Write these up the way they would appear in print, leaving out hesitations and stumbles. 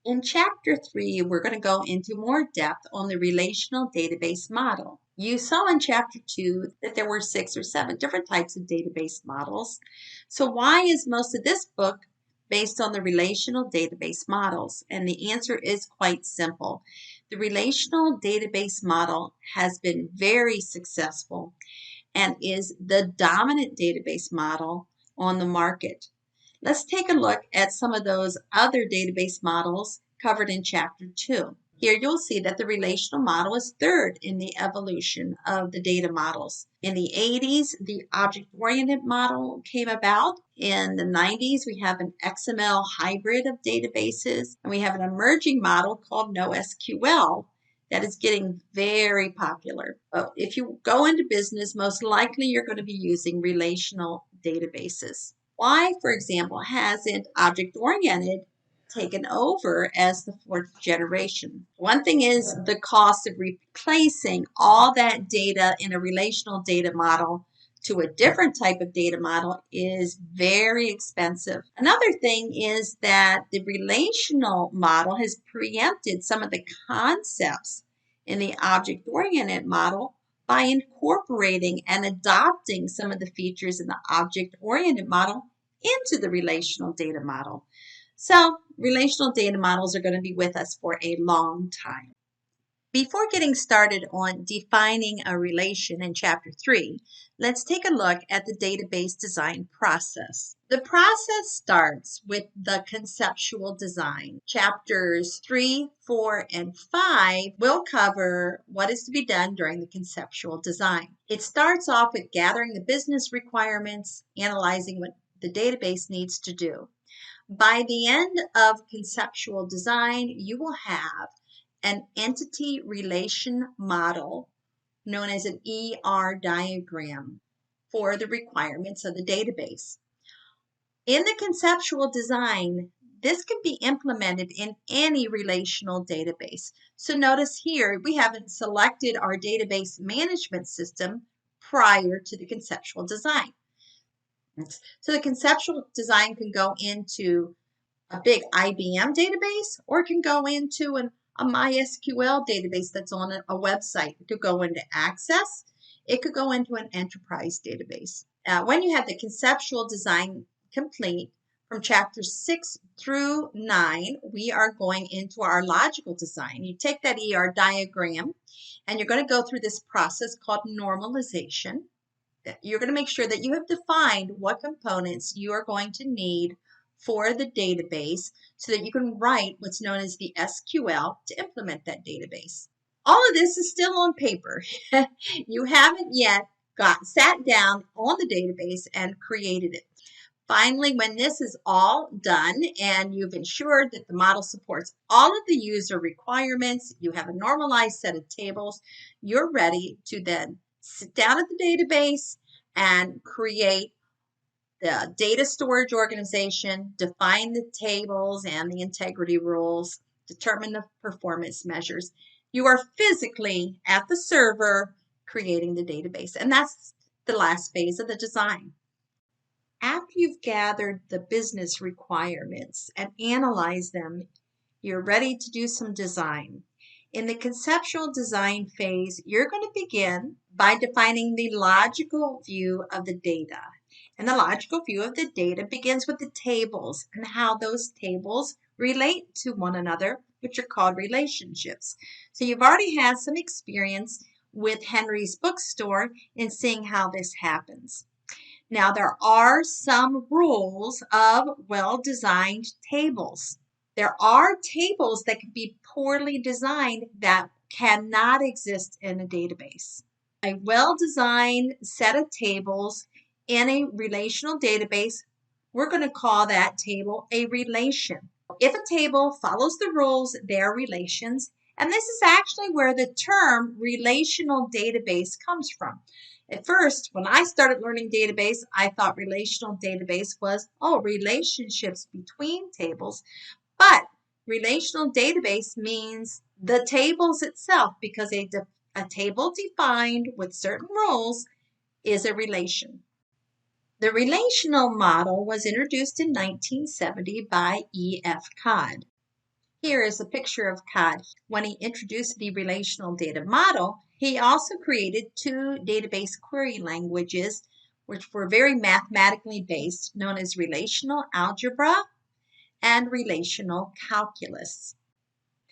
In Chapter 3, we're going to go into more depth on the relational database model. You saw in Chapter 2 that there were 6 or 7 different types of database models. So why is most of this book based on the relational database models? And the answer is quite simple. The relational database model has been very successful and is the dominant database model on the market. Let's take a look at some of those other database models covered in Chapter 2. Here you'll see that the relational model is third in the evolution of the data models. In the 80s, the object-oriented model came about. In the 90s, we have an XML hybrid of databases, and we have an emerging model called NoSQL that is getting very popular. But if you go into business, most likely you're going to be using relational databases. Why, for example, hasn't object-oriented taken over as the fourth generation? One thing is the cost of replacing all that data in a relational data model to a different type of data model is very expensive. Another thing is that the relational model has preempted some of the concepts in the object-oriented model by incorporating and adopting some of the features in the object-oriented model into the relational data model. So relational data models are going to be with us for a long time. Before getting started on defining a relation in Chapter 3, let's take a look at the database design process. The process starts with the conceptual design. Chapters 3, 4, and 5 will cover what is to be done during the conceptual design. It starts off with gathering the business requirements, analyzing what the database needs to do. By the end of conceptual design, you will have an entity relation model known as an ER diagram for the requirements of the database. In the conceptual design, this can be implemented in any relational database. So notice here, we haven't selected our database management system prior to the conceptual design. So the conceptual design can go into a big IBM database, or it can go into a MySQL database that's on a website. It could go into Access. It could go into an enterprise database. When you have the conceptual design complete, from chapters 6 through 9, we are going into our logical design. You take that ER diagram, and you're going to go through this process called normalization. You're going to make sure that you have defined what components you are going to need for the database so that you can write what's known as the SQL to implement that database. All of this is still on paper. You haven't yet sat down on the database and created it. Finally, when this is all done and you've ensured that the model supports all of the user requirements, you have a normalized set of tables, you're ready to then sit down at the database and create the data storage organization, define the tables and the integrity rules, determine the performance measures. You are physically at the server creating the database, and that's the last phase of the design. After you've gathered the business requirements and analyzed them, you're ready to do some design. In the conceptual design phase, you're going to begin by defining the logical view of the data. And the logical view of the data begins with the tables and how those tables relate to one another, which are called relationships. So you've already had some experience with Henry's Bookstore in seeing how this happens. Now, there are some rules of well-designed tables. There are tables that can be poorly designed that cannot exist in a database. A well-designed set of tables in a relational database, we're going to call that table a relation. If a table follows the rules, they're relations, and this is actually where the term relational database comes from. At first, when I started learning database, I thought relational database was, relationships between tables. But relational database means the tables itself, because a table defined with certain rules is a relation. The relational model was introduced in 1970 by E.F. Codd. Here is a picture of Codd. When he introduced the relational data model, he also created two database query languages which were very mathematically based, known as relational algebra and relational calculus.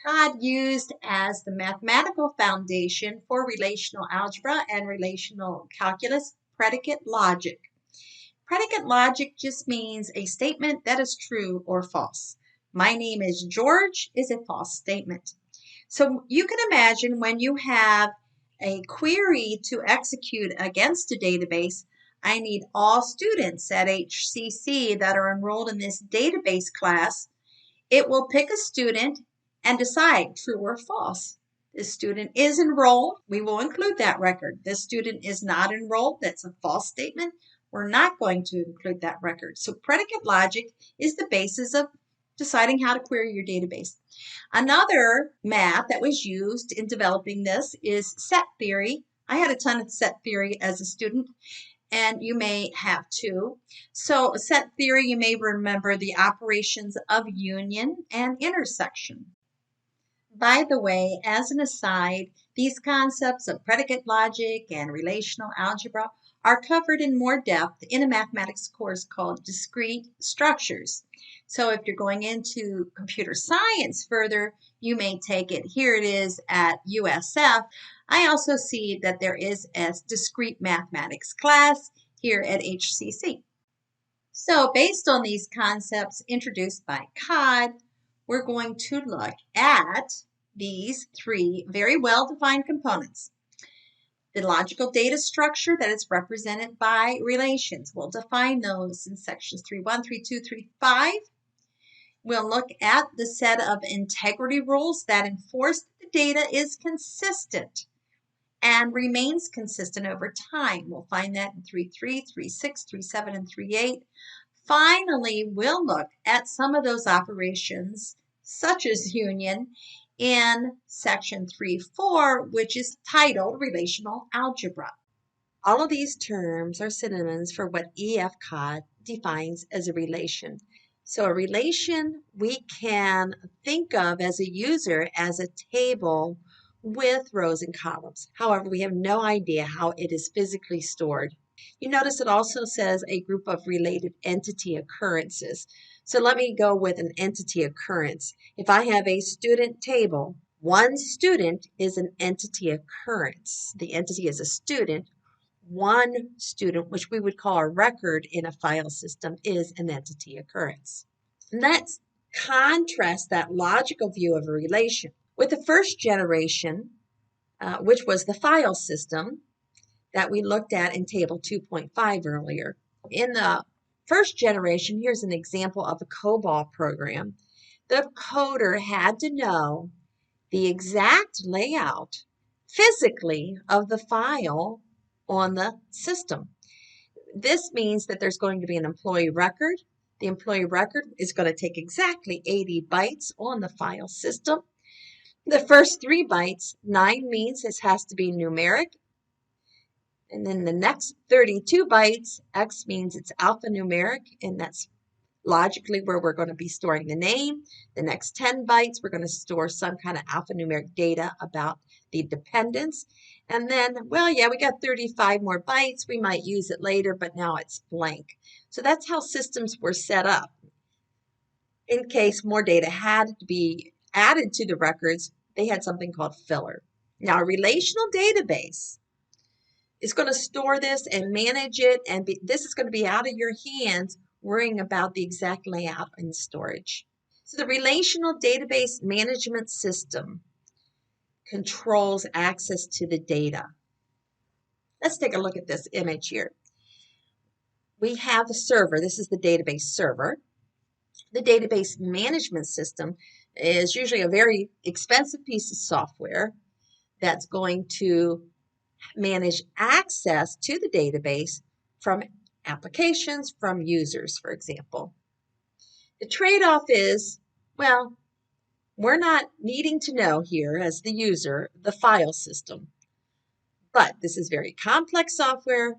Codd used as the mathematical foundation for relational algebra and relational calculus predicate logic. Predicate logic just means a statement that is true or false. My name is George is a false statement. So you can imagine when you have a query to execute against a database, I need all students at HCC that are enrolled in this database class. It will pick a student and decide true or false. This student is enrolled. We will include that record. This student is not enrolled. That's a false statement. We're not going to include that record. So predicate logic is the basis of deciding how to query your database. Another math that was used in developing this is set theory. I had a ton of set theory as a student, and you may have too. So set theory, you may remember the operations of union and intersection. By the way, as an aside, these concepts of predicate logic and relational algebra are covered in more depth in a mathematics course called Discrete Structures. So if you're going into computer science further, you may take it. Here it is at USF. I also see that there is a discrete mathematics class here at HCC. So based on these concepts introduced by Codd, we're going to look at these three very well-defined components. The logical data structure that is represented by relations. We'll define those in sections 3.1, 3.2, 3.5. We'll look at the set of integrity rules that enforce that the data is consistent and remains consistent over time. We'll find that in 3.3, 3.6, 3.7, and 3.8. Finally, we'll look at some of those operations, such as union, in section 3.4, which is titled Relational Algebra. All of these terms are synonyms for what E.F. Codd defines as a relation. So a relation we can think of as a user as a table with rows and columns. However, we have no idea how it is physically stored. You notice it also says a group of related entity occurrences. So let me go with an entity occurrence. If I have a student table, one student is an entity occurrence. The entity is a student. One student, which we would call a record in a file system, is an entity occurrence. Let's contrast that logical view of a relation with the first generation, which was the file system that we looked at in table 2.5 earlier. In the first generation, here's an example of a COBOL program. The coder had to know the exact layout physically of the file on the system. This means that there's going to be an employee record. The employee record is going to take exactly 80 bytes on the file system. The first 3 bytes, 9 means this has to be numeric. And then the next 32 bytes, X means it's alphanumeric, and that's logically where we're going to be storing the name. The next 10 bytes, we're going to store some kind of alphanumeric data about the dependents. And then, well, yeah, we got 35 more bytes. We might use it later, but now it's blank. So that's how systems were set up. In case more data had to be added to the records, they had something called filler. Now, a relational database is going to store this and manage it, and this is going to be out of your hands worrying about the exact layout and storage. So the relational database management system controls access to the data. Let's take a look at this image here. We have a server. This is the database server. The database management system is usually a very expensive piece of software that's going to manage access to the database from applications, from users, for example. The trade-off is, well, we're not needing to know here as the user the file system, but this is very complex software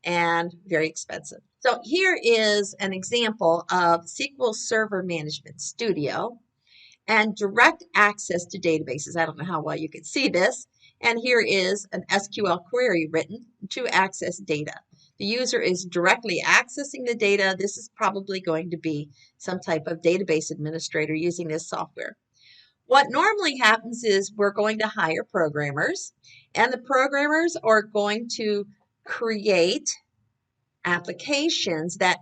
and very expensive. So here is an example of SQL Server Management Studio, and direct access to databases. I don't know how well you can see this. And here is an SQL query written to access data. The user is directly accessing the data. This is probably going to be some type of database administrator using this software. What normally happens is we're going to hire programmers, and the programmers are going to create applications that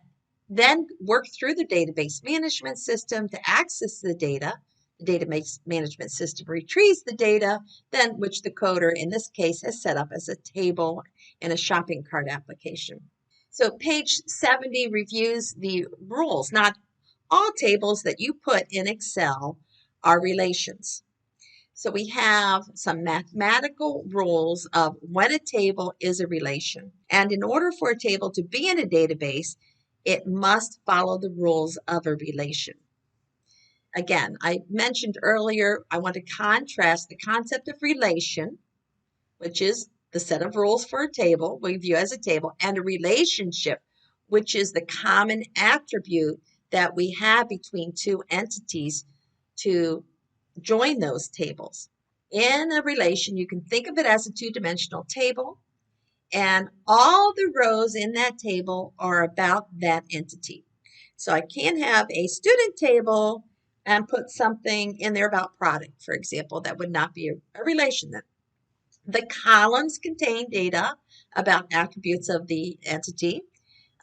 then work through the database management system to access the data. The database management system retrieves the data, then which the coder in this case has set up as a table in a shopping cart application. So page 70 reviews the rules. Not all tables that you put in Excel are relations. So we have some mathematical rules of when a table is a relation. And in order for a table to be in a database, it must follow the rules of a relation. Again, I mentioned earlier, I want to contrast the concept of relation, which is the set of rules for a table we view as a table, and a relationship, which is the common attribute that we have between two entities to join those tables. In a relation, you can think of it as a two-dimensional table, and all the rows in that table are about that entity. So I can have a student table and put something in there about product, for example. That would not be a relation then. The columns contain data about attributes of the entity.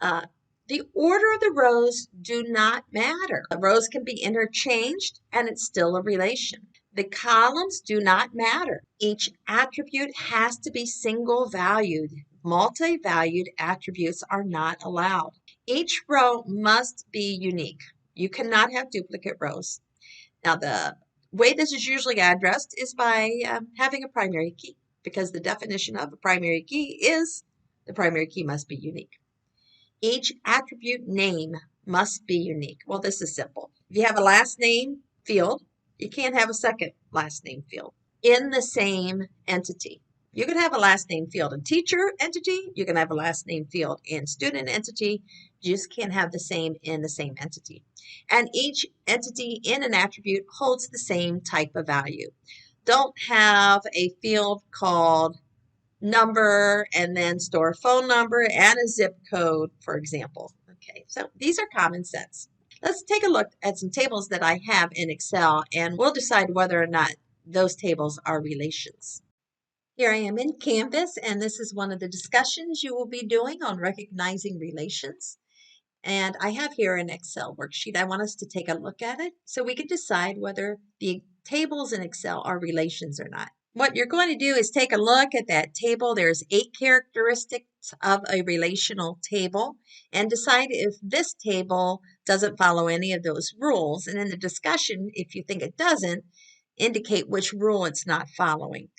The order of the rows do not matter. The rows can be interchanged and it's still a relation. The columns do not matter. Each attribute has to be single valued. Multi-valued attributes are not allowed. Each row must be unique. You cannot have duplicate rows. Now, the way this is usually addressed is by having a primary key, because the definition of a primary key is the primary key must be unique. Each attribute name must be unique. Well, this is simple. If you have a last name field, you can't have a second last name field in the same entity. You can have a last name field in teacher entity. You can have a last name field in student entity. You just can't have the same in the same entity. And each entity in an attribute holds the same type of value. Don't have a field called number and then store a phone number and a zip code, for example. Okay, so these are common sense. Let's take a look at some tables that I have in Excel, and we'll decide whether or not those tables are relations. Here I am in Canvas, and this is one of the discussions you will be doing on recognizing relations. And I have here an Excel worksheet. I want us to take a look at it so we can decide whether the tables in Excel are relations or not. What you're going to do is take a look at that table. There's 8 characteristics of a relational table, and decide if this table doesn't follow any of those rules. And in the discussion, if you think it doesn't, indicate which rule it's not following.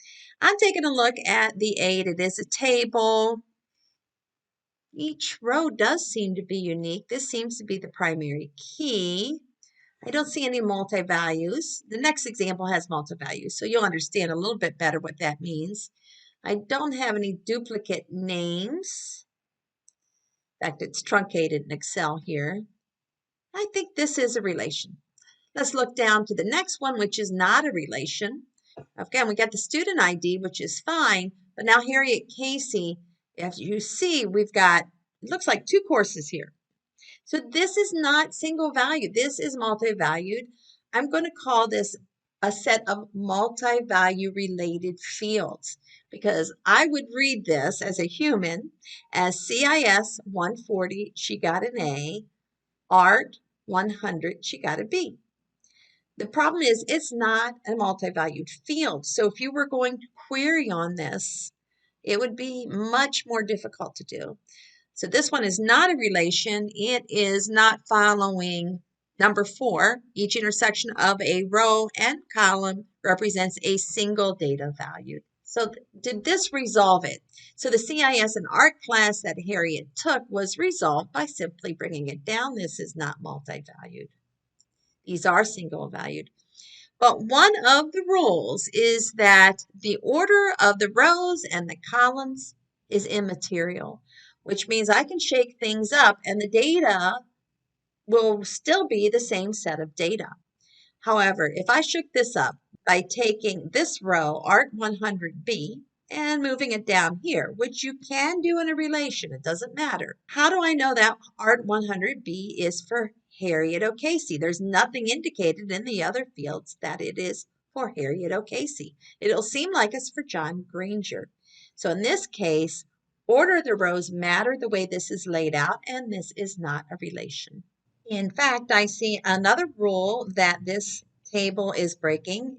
I'm taking a look at the 8. It is a table. Each row does seem to be unique. This seems to be the primary key. I don't see any multi-values. The next example has multi-values, so you'll understand a little bit better what that means. I don't have any duplicate names. In fact, it's truncated in Excel here. I think this is a relation. Let's look down to the next one, which is not a relation. Again, we got the student ID, which is fine, but now Harriet Casey, as you see, we've got, it looks like 2 courses here. So this is not single value. This is multi-valued. I'm going to call this a set of multi-value related fields, because I would read this as a human as CIS 140, she got an A, Art 100, she got a B. The problem is it's not a multi-valued field. So if you were going to query on this, it would be much more difficult to do. So this one is not a relation. It is not following number 4. Each intersection of a row and column represents a single data value. So did this resolve it? So the CIS and art class that Harriet took was resolved by simply bringing it down. This is not multi-valued. These are single valued. But one of the rules is that the order of the rows and the columns is immaterial, which means I can shake things up and the data will still be the same set of data. However, if I shook this up by taking this row, Art 100B, and moving it down here, which you can do in a relation, it doesn't matter. How do I know that Art 100B is for Harriet O'Casey? There's nothing indicated in the other fields that it is for Harriet O'Casey. It'll seem like it's for John Granger. So in this case, order of the rows matter the way this is laid out, and this is not a relation. In fact, I see another rule that this table is breaking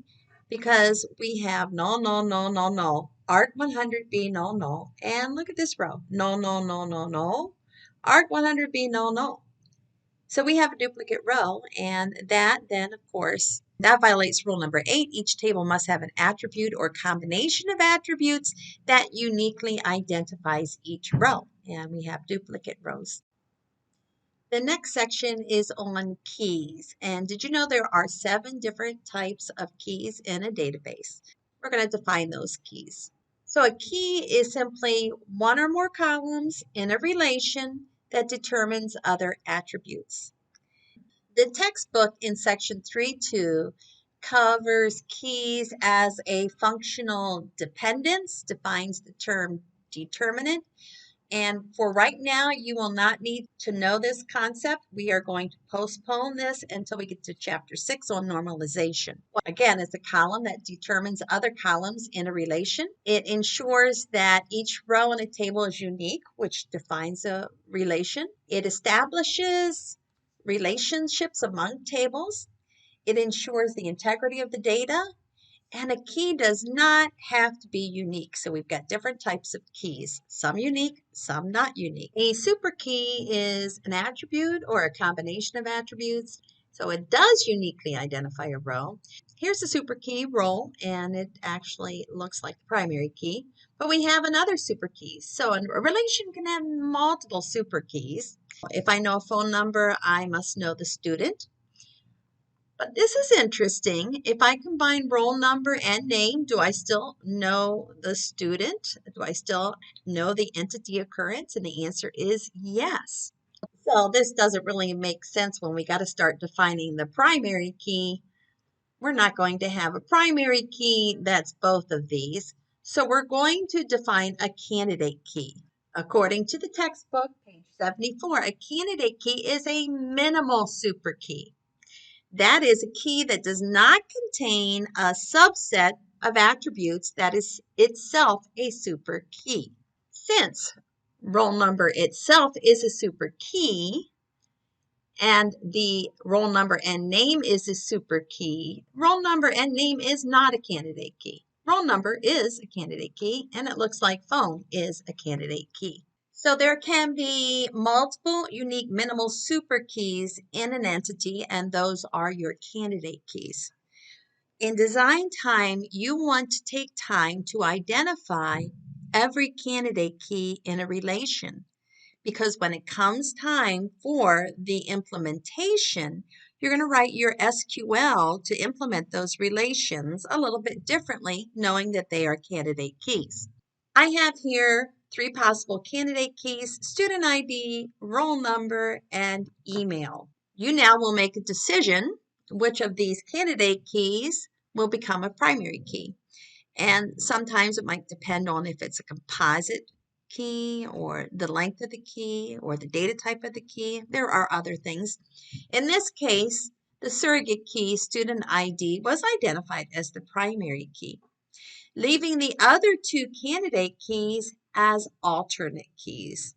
because we have null, null, null, null, null, Art 100B, null, null, and look at this row, null, null, null, null, null, Art 100B, null, null. So we have a duplicate row, and that then, of course, that violates rule number 8. Each table must have an attribute or combination of attributes that uniquely identifies each row, and we have duplicate rows. The next section is on keys. And did you know there are 7 different types of keys in a database? We're going to define those keys. So a key is simply one or more columns in a relation that determines other attributes. The textbook in section 3.2 covers keys as a functional dependence, defines the term determinant. And for right now, you will not need to know this concept. We are going to postpone this until we get to chapter 6 on normalization. Again, it's a column that determines other columns in a relation. It ensures that each row in a table is unique, which defines a relation. It establishes relationships among tables. It ensures the integrity of the data. And a key does not have to be unique. So we've got different types of keys, some unique, some not unique. A super key is an attribute or a combination of attributes. So it does uniquely identify a row. Here's the super key roll, and it actually looks like the primary key. But we have another super key. So a relation can have multiple super keys. If I know a phone number, I must know the student. But this is interesting. If I combine roll number and name, do I still know the student? Do I still know the entity occurrence? And the answer is yes. So this doesn't really make sense when we got to start defining the primary key. We're not going to have a primary key that's both of these. So we're going to define a candidate key. According to the textbook, page 74, a candidate key is a minimal super key. That is a key that does not contain a subset of attributes that is itself a super key. Since roll number itself is a super key and the roll number and name is a super key, roll number and name is not a candidate key. Roll number is a candidate key, and it looks like phone is a candidate key. So there can be multiple unique minimal super keys in an entity, and those are your candidate keys. In design time, you want to take time to identify every candidate key in a relation, because when it comes time for the implementation, you're going to write your SQL to implement those relations a little bit differently, knowing that they are candidate keys. I have here 3 possible candidate keys: student ID, roll number, and email. You now will make a decision which of these candidate keys will become a primary key. And sometimes it might depend on if it's a composite key or the length of the key or the data type of the key. There are other things. In this case, the surrogate key, student ID, was identified as the primary key, leaving the other 2 candidate keys as alternate keys.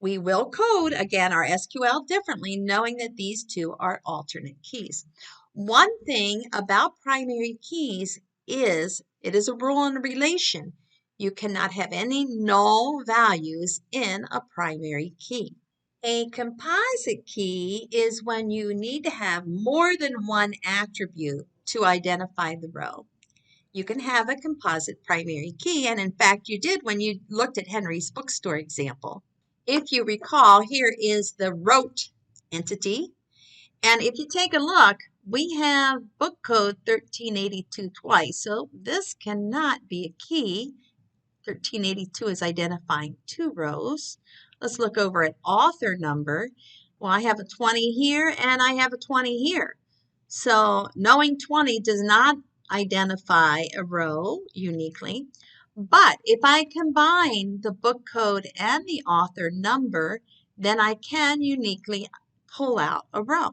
We will code, again, our SQL differently, knowing that these 2 are alternate keys. One thing about primary keys is it is a rule in a relation. You cannot have any null values in a primary key. A composite key is when you need to have more than one attribute to identify the row. You can have a composite primary key, and in fact you did when you looked at Henry's bookstore example. If you recall, here is the wrote entity, and if you take a look, we have book code 1382 twice, so this cannot be a key. 1382 is identifying 2 rows. Let's look over at author number. Well, I have a 20 here and I have a 20 here. So knowing 20 does not identify a row uniquely, but if I combine the book code and the author number, then I can uniquely pull out a row.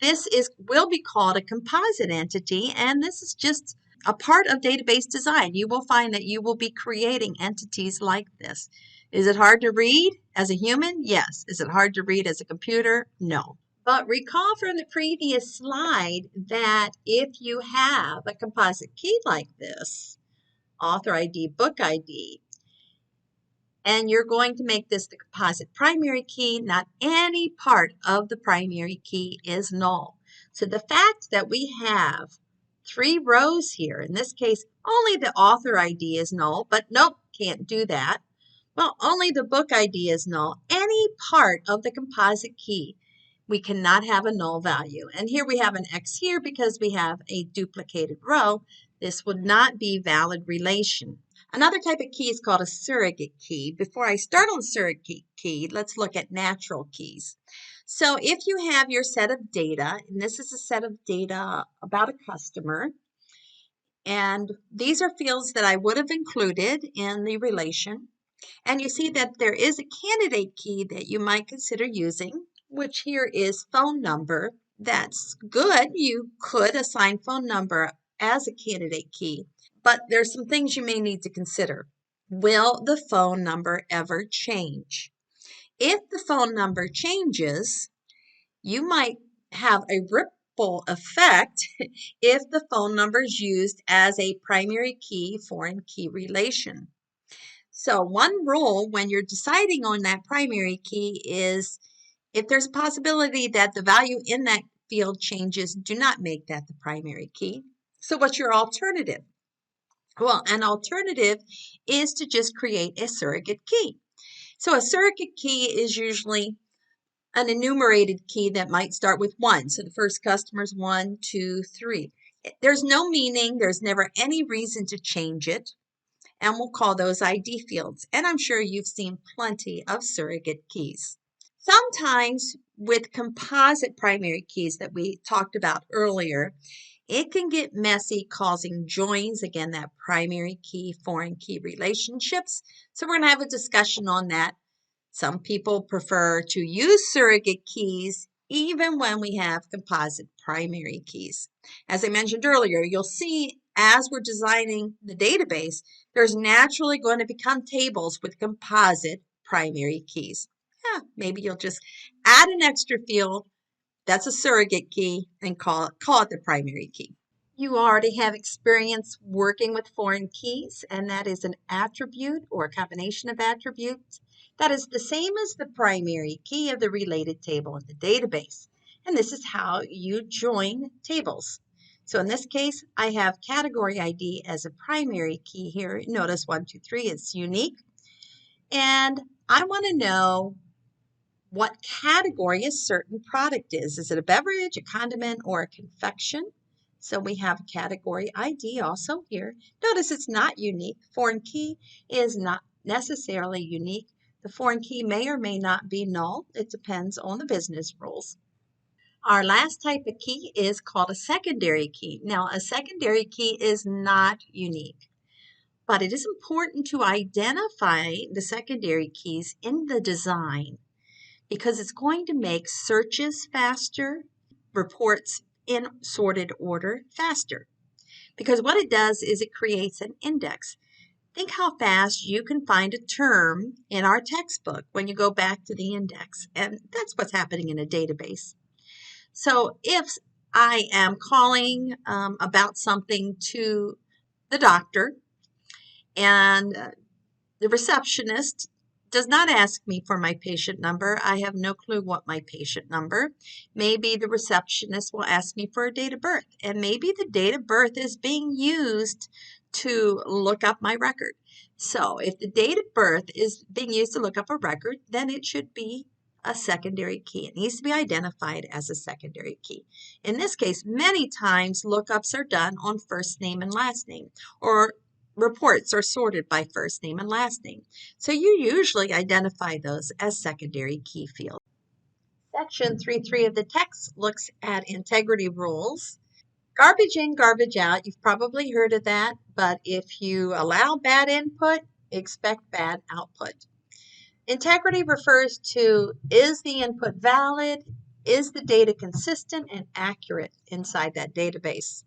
This will be called a composite entity, and this is just a part of database design. You will find that you will be creating entities like this. Is it hard to read as a human? Yes. Is it hard to read as a computer? No. But recall from the previous slide that if you have a composite key like this, author ID, book ID, and you're going to make this the composite primary key, not any part of the primary key is null. So the fact that we have 3 rows here, in this case, only the author ID is null, but nope, can't do that. Well, only the book ID is null. Any part of the composite key, we cannot have a null value. And here we have an X here because we have a duplicated row. This would not be valid relation. Another type of key is called a surrogate key. Before I start on surrogate key, let's look at natural keys. So if you have your set of data, and this is a set of data about a customer, and these are fields that I would have included in the relation, and you see that there is a candidate key that you might consider using, which here is phone number. That's good. You could assign phone number as a candidate key. But there's some things you may need to consider. Will the phone number ever change? If the phone number changes, you might have a ripple effect if the phone number is used as a primary key foreign key relation. So one rule when you're deciding on that primary key is if there's a possibility that the value in that field changes, do not make that the primary key. So what's your alternative? Well, an alternative is to just create a surrogate key. So a surrogate key is usually an enumerated key that might start with 1. So the first customer is 1, 2, 3. There's no meaning. There's never any reason to change it. And we'll call those ID fields. And I'm sure you've seen plenty of surrogate keys. Sometimes with composite primary keys that we talked about earlier, it can get messy causing joins, again, that primary key, foreign key relationships. So we're going to have a discussion on that. Some people prefer to use surrogate keys even when we have composite primary keys. As I mentioned earlier, you'll see as we're designing the database, there's naturally going to become tables with composite primary keys. Yeah, maybe you'll just add an extra field that's a surrogate key and call it the primary key. You already have experience working with foreign keys, and that is an attribute or a combination of attributes that is the same as the primary key of the related table in the database. And this is how you join tables. So in this case, I have category ID as a primary key here. Notice 1, 2, 3 is unique. And I want to know what category a certain product is. Is it a beverage, a condiment, or a confection? So we have category ID also here. Notice it's not unique. Foreign key is not necessarily unique. The foreign key may or may not be null. It depends on the business rules. Our last type of key is called a secondary key. Now, a secondary key is not unique, but it is important to identify the secondary keys in the design because it's going to make searches faster, reports in sorted order faster. Because what it does is it creates an index. Think how fast you can find a term in our textbook when you go back to the index. And that's what's happening in a database. So if I am calling about something to the doctor and the receptionist does not ask me for my patient number. I have no clue what my patient number. Maybe the receptionist will ask me for a date of birth, and maybe the date of birth is being used to look up my record. So if the date of birth is being used to look up a record, then it should be a secondary key. It needs to be identified as a secondary key. In this case, many times lookups are done on first name and last name, or reports are sorted by first name and last name. So you usually identify those as secondary key fields. Section 3.3 of the text looks at integrity rules. Garbage in, garbage out. You've probably heard of that, but if you allow bad input, expect bad output. Integrity refers to, is the input valid? Is the data consistent and accurate inside that database?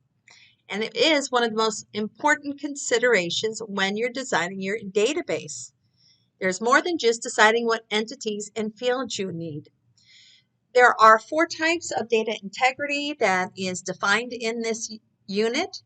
And it is one of the most important considerations when you're designing your database. There's more than just deciding what entities and fields you need. There are 4 types of data integrity that is defined in this unit,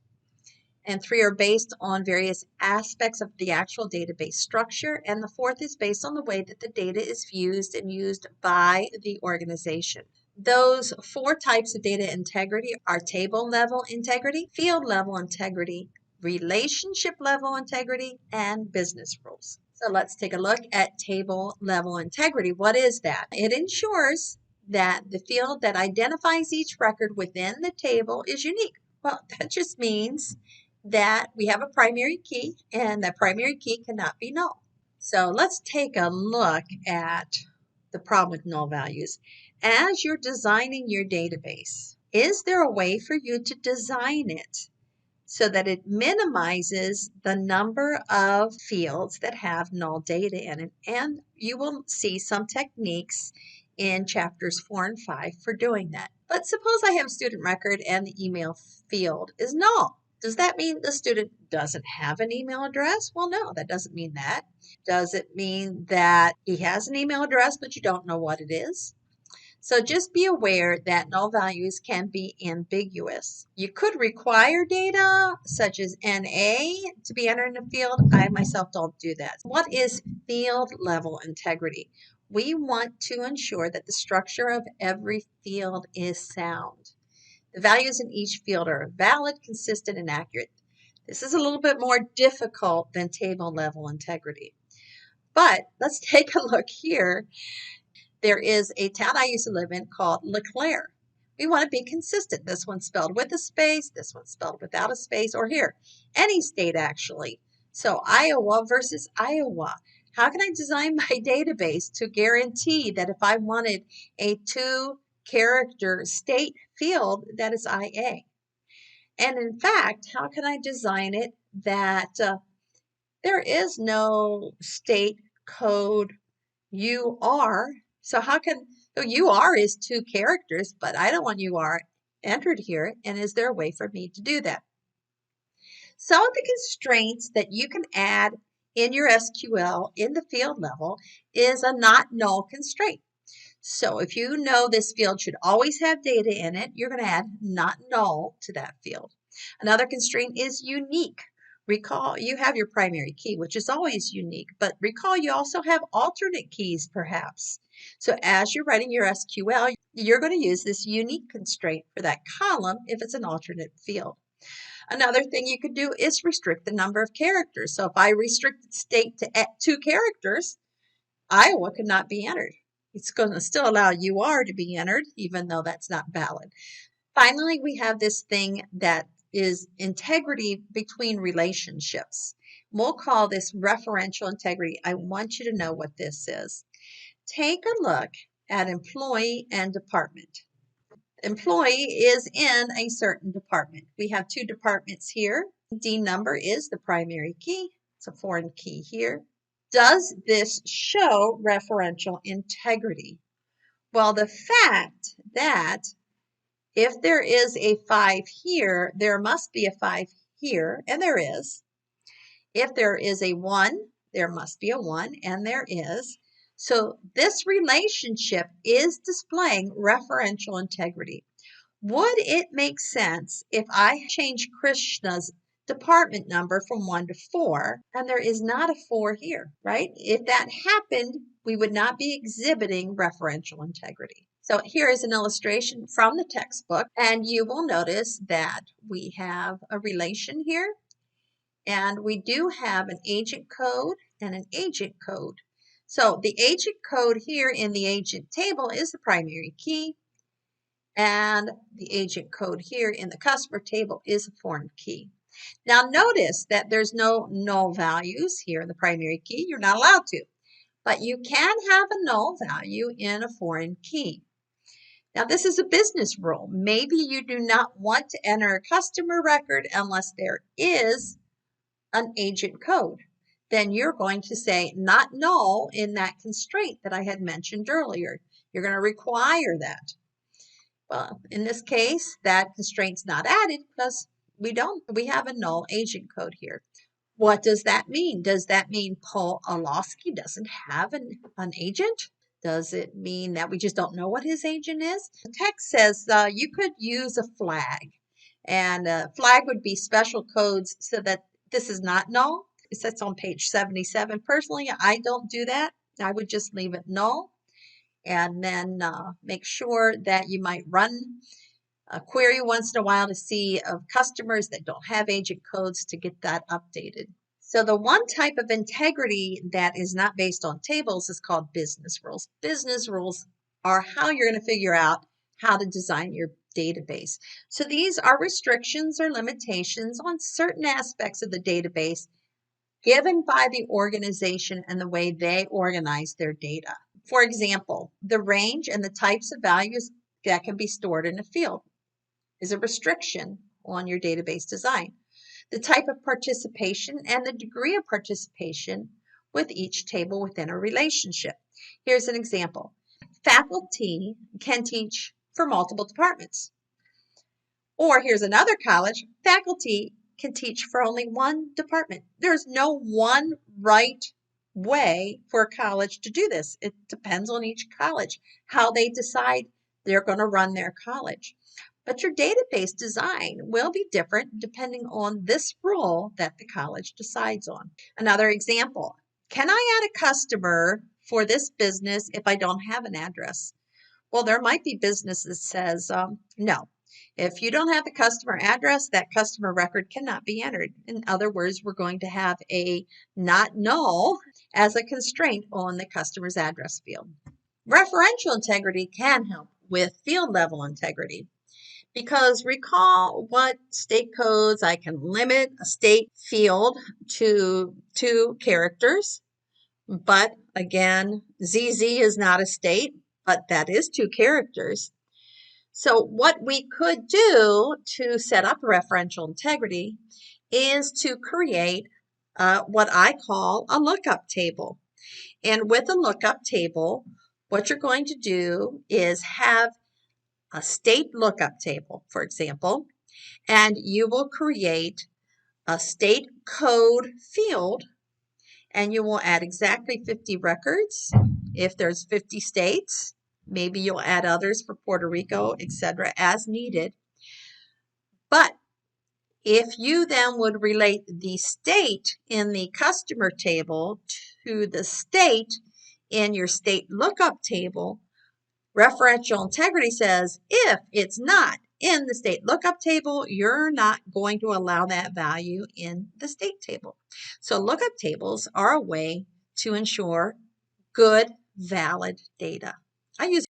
and 3 are based on various aspects of the actual database structure, and the 4th is based on the way that the data is used and used by the organization. Those 4 types of data integrity are table level integrity, field level integrity, relationship level integrity, and business rules. So let's take a look at table level integrity. What is that? It ensures that the field that identifies each record within the table is unique. Well, that just means that we have a primary key, and that primary key cannot be null. So let's take a look at the problem with null values. As you're designing your database, is there a way for you to design it so that it minimizes the number of fields that have null data in it? And you will see some techniques in chapters 4 and 5 for doing that. But suppose I have a student record and the email field is null. Does that mean the student doesn't have an email address? Well, no, that doesn't mean that. Does it mean that he has an email address but you don't know what it is? So just be aware that null values can be ambiguous. You could require data such as NA to be entered in a field. I myself don't do that. What is field level integrity? We want to ensure that the structure of every field is sound. The values in each field are valid, consistent, and accurate. This is a little bit more difficult than table level integrity. But let's take a look here. There is a town I used to live in called LeClaire. We want to be consistent. This one's spelled with a space, this one's spelled without a space, or here, any state actually. So Iowa versus Iowa. How can I design my database to guarantee that if I wanted a 2-character state field, that is IA? And in fact, how can I design it that there is no state code UR? So how can, so UR is 2 characters, but I don't want UR entered here. And is there a way for me to do that? Some of the constraints that you can add in your SQL in the field level is a not null constraint. So if you know this field should always have data in it, you're going to add not null to that field. Another constraint is unique. Recall you have your primary key, which is always unique, but recall you also have alternate keys perhaps. So as you're writing your SQL, you're going to use this unique constraint for that column if it's an alternate field. Another thing you could do is restrict the number of characters. So if I restricted state to 2 characters, Iowa could not be entered. It's going to still allow UR to be entered, even though that's not valid. Finally, we have this thing that is integrity between relationships. We'll call this referential integrity. I want you to know what this is. Take a look at employee and department. Employee is in a certain department. We have 2 departments here. D number is the primary key. It's a foreign key here. Does this show referential integrity? Well, the fact that if there is a 5 here, there must be a 5 here, and there is. If there is a 1, there must be a 1, and there is. So this relationship is displaying referential integrity. Would it make sense if I change Krishna's department number from 1 to 4, and there is not a 4 here, right? If that happened, we would not be exhibiting referential integrity. So here is an illustration from the textbook, and you will notice that we have a relation here, and we do have an agent code and an agent code. So the agent code here in the agent table is the primary key, and the agent code here in the customer table is a foreign key. Now notice that there's no null values here in the primary key. You're not allowed to, but you can have a null value in a foreign key. Now, this is a business rule. Maybe you do not want to enter a customer record unless there is an agent code. Then you're going to say not null in that constraint that I had mentioned earlier. You're going to require that. Well, in this case, that constraint's not added because we have a null agent code here. What does that mean? Does that mean Paul Olofsky doesn't have an agent? Does it mean that we just don't know what his agent is? The text says you could use a flag, and a flag would be special codes so that this is not null. It says on page 77. Personally, I don't do that. I would just leave it null, and then make sure that you might run a query once in a while to see of customers that don't have agent codes to get that updated. So the one type of integrity that is not based on tables is called business rules. Business rules are how you're going to figure out how to design your database. So these are restrictions or limitations on certain aspects of the database given by the organization and the way they organize their data. For example, the range and the types of values that can be stored in a field is a restriction on your database design. The type of participation and the degree of participation with each table within a relationship. Here's an example. Faculty can teach for multiple departments. Or here's another college. Faculty can teach for only one department. There's no one right way for a college to do this. It depends on each college, how they decide they're going to run their college. But your database design will be different depending on this rule that the college decides on. Another example, can I add a customer for this business if I don't have an address? Well, there might be business that says, no. If you don't have the customer address, that customer record cannot be entered. In other words, we're going to have a not null as a constraint on the customer's address field. Referential integrity can help with field level integrity. Because recall what state codes, I can limit a state field to 2 characters. But again, ZZ is not a state, but that is 2 characters. So what we could do to set up referential integrity is to create what I call a lookup table. And with a lookup table, what you're going to do is have a state lookup table, for example, and you will create a state code field, and you will add exactly 50 records if there's 50 states. Maybe you'll add others for Puerto Rico, etc., as needed. But if you then would relate the state in the customer table to the state in your state lookup table, referential integrity says if it's not in the state lookup table, you're not going to allow that value in the state table. So lookup tables are a way to ensure good, valid data. I use